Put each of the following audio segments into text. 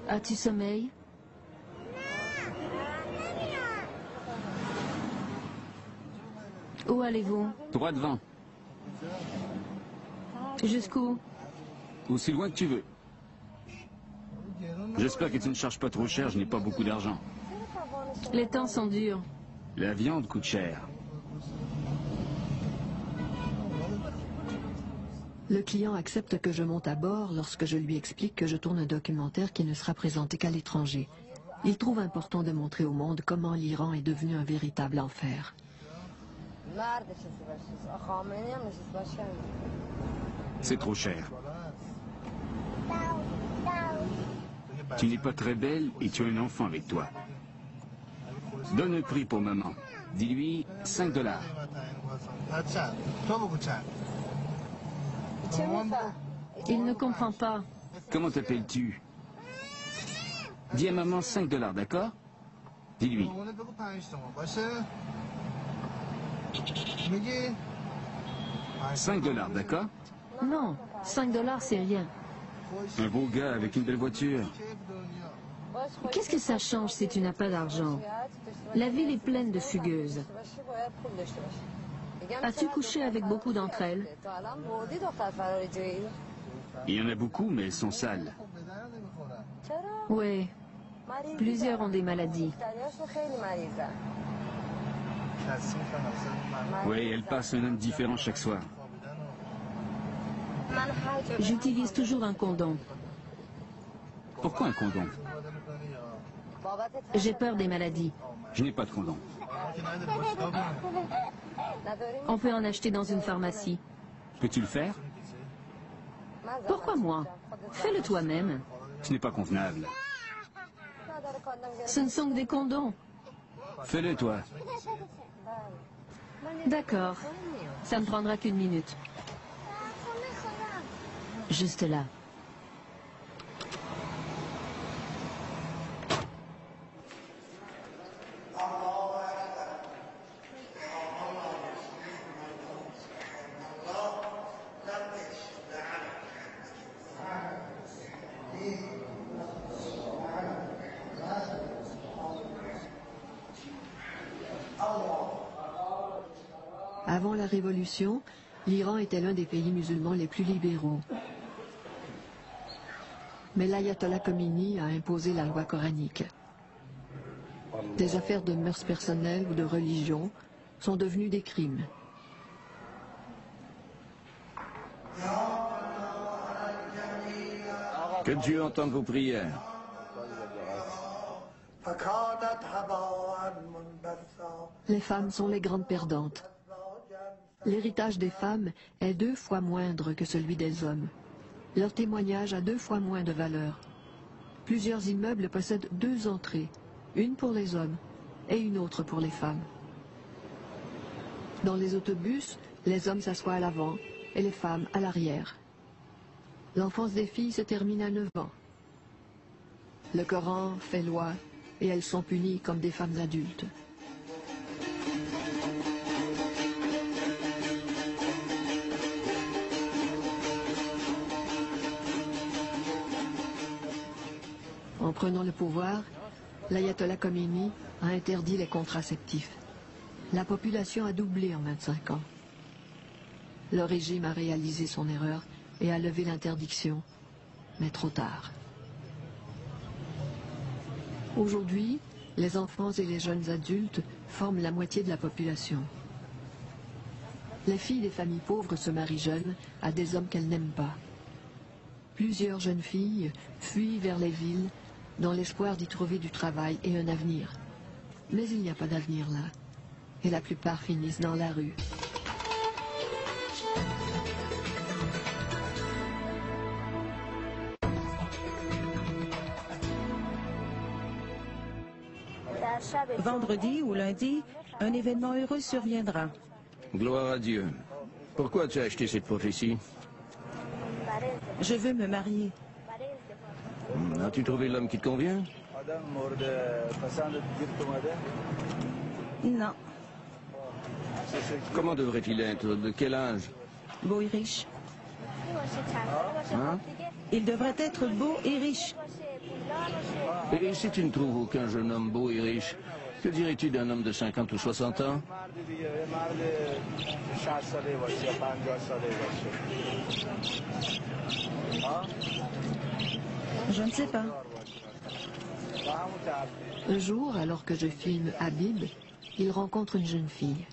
As-tu sommeil? Où allez-vous? Droit devant. Jusqu'où? Aussi loin que tu veux. J'espère que tu ne charges pas trop cher, je n'ai pas beaucoup d'argent. Les temps sont durs. La viande coûte cher. Le client accepte que je monte à bord lorsque je lui explique que je tourne un documentaire qui ne sera présenté qu'à l'étranger. Il trouve important de montrer au monde comment l'Iran est devenu un véritable enfer. C'est trop cher. Tu n'es pas très belle et tu as un enfant avec toi. Donne un prix pour maman. Dis-lui 5 $. Il ne comprend pas. Comment t'appelles-tu? Dis à maman 5 $, d'accord? Dis-lui. 5 $, d'accord? Non, 5 $, c'est rien. Un beau gars avec une belle voiture. Qu'est-ce que ça change si tu n'as pas d'argent? La ville est pleine de fugueuses. As-tu couché avec beaucoup d'entre elles? Il y en a beaucoup, mais elles sont sales. Oui. Plusieurs ont des maladies. Oui, elles passent un homme différent chaque soir. J'utilise toujours un condom. Pourquoi un condom? J'ai peur des maladies. Je n'ai pas de condom. On peut en acheter dans une pharmacie. Peux-tu le faire? Pourquoi moi? Fais-le toi-même. Ce n'est pas convenable. Ce ne sont que des condoms. Fais-le toi. D'accord. Ça ne prendra qu'une minute. Juste là. Avant la Révolution, l'Iran était l'un des pays musulmans les plus libéraux. Mais l'ayatollah Khomeini a imposé la loi coranique. Des affaires de mœurs personnelles ou de religion sont devenues des crimes. Que Dieu entende vos prières. Les femmes sont les grandes perdantes. L'héritage des femmes est 2 fois moindre que celui des hommes. Leur témoignage a 2 fois moins de valeur. Plusieurs immeubles possèdent 2 entrées, une pour les hommes et une autre pour les femmes. Dans les autobus, les hommes s'assoient à l'avant et les femmes à l'arrière. L'enfance des filles se termine à 9 ans. Le Coran fait loi et elles sont punies comme des femmes adultes. En prenant le pouvoir, l'ayatollah Khomeini a interdit les contraceptifs. La population a doublé en 25 ans. Le régime a réalisé son erreur et a levé l'interdiction, mais trop tard. Aujourd'hui, les enfants et les jeunes adultes forment la moitié de la population. Les filles des familles pauvres se marient jeunes à des hommes qu'elles n'aiment pas. Plusieurs jeunes filles fuient vers les villes dans l'espoir d'y trouver du travail et un avenir. Mais il n'y a pas d'avenir là, et la plupart finissent dans la rue. Vendredi ou lundi, un événement heureux surviendra. Gloire à Dieu. Pourquoi tu as acheté cette prophétie? Je veux me marier. As-tu trouvé l'homme qui te convient? Non. Comment devrait-il être? De quel âge? Beau et riche. Hein? Il devrait être beau et riche. Et si tu ne trouves aucun jeune homme beau et riche, que dirais-tu d'un homme de 50 ou 60 ans? Je ne sais pas. Un jour, alors que je filme Habib, il rencontre une jeune fille.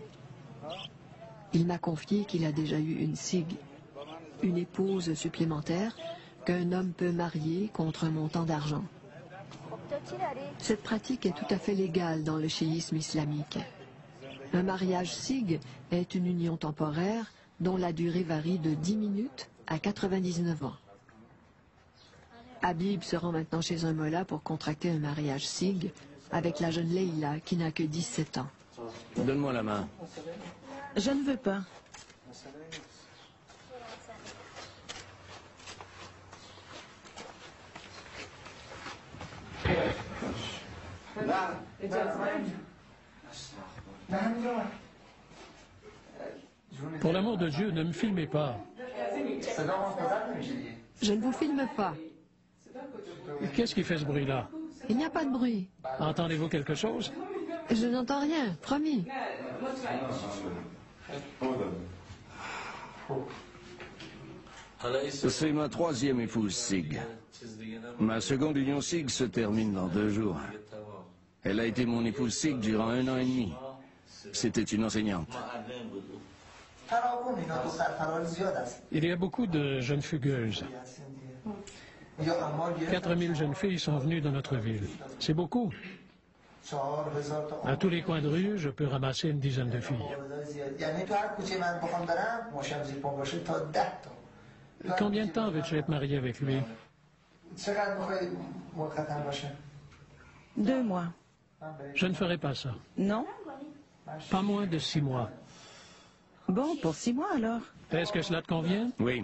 Il m'a confié qu'il a déjà eu une sigue, une épouse supplémentaire qu'un homme peut marier contre un montant d'argent. Cette pratique est tout à fait légale dans le chiisme islamique. Un mariage sigue est une union temporaire dont la durée varie de 10 minutes à 99 ans. Habib se rend maintenant chez un mollah pour contracter un mariage sigue avec la jeune Leila qui n'a que 17 ans. Donne-moi la main. Je ne veux pas. Pour l'amour de Dieu, ne me filmez pas. Je ne vous filme pas. Qu'est-ce qui fait ce bruit-là? Il n'y a pas de bruit. Entendez-vous quelque chose? Je n'entends rien, promis. C'est ma troisième épouse Sig. Ma seconde union Sig se termine dans 2 jours. Elle a été mon épouse Sig durant 1 an et demi. C'était une enseignante. Il y a beaucoup de jeunes fugueuses. 4000 jeunes filles sont venues dans notre ville. C'est beaucoup. À tous les coins de rue, je peux ramasser une dizaine de filles. Combien de temps veux-tu être marié avec lui? 2 mois. Je ne ferai pas ça. Non? Pas moins de 6 mois. Bon, pour 6 mois alors. Est-ce que cela te convient? Oui.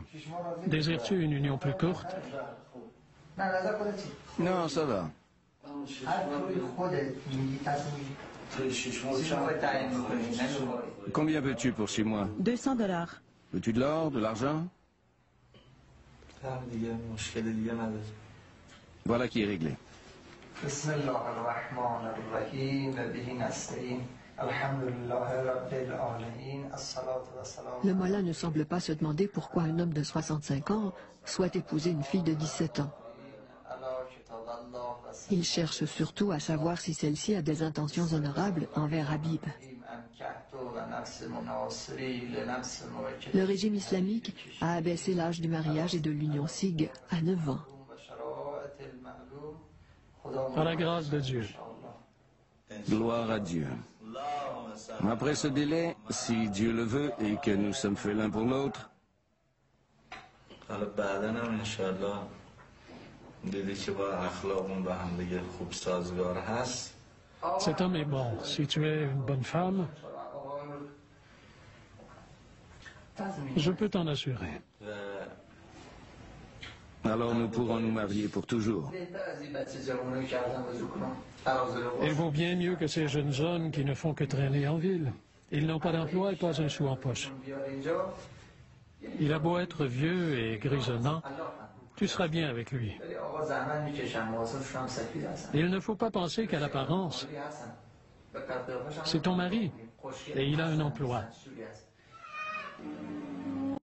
Désires-tu une union plus courte? Non, ça va. Combien veux-tu pour 6 mois? 200 $. Veux-tu de l'or, de l'argent? Voilà qui est réglé. Le mollah ne semble pas se demander pourquoi un homme de 65 ans souhaite épouser une fille de 17 ans. Il cherche surtout à savoir si celle-ci a des intentions honorables envers Habib. Le régime islamique a abaissé l'âge du mariage et de l'union sigue à 9 ans. Par la grâce de Dieu. Gloire à Dieu. Après ce délai, si Dieu le veut et que nous sommes faits l'un pour l'autre, Cet homme est bon. Si tu es une bonne femme, je peux t'en assurer. alors nous pourrons nous marier pour toujours. Il vaut bien mieux que ces jeunes hommes qui ne font que traîner en ville. Ils n'ont pas d'emploi et pas un sou en poche. Il a beau être vieux et grisonnant, tu seras bien avec lui. Il ne faut pas penser qu'à l'apparence. C'est ton mari et il a un emploi.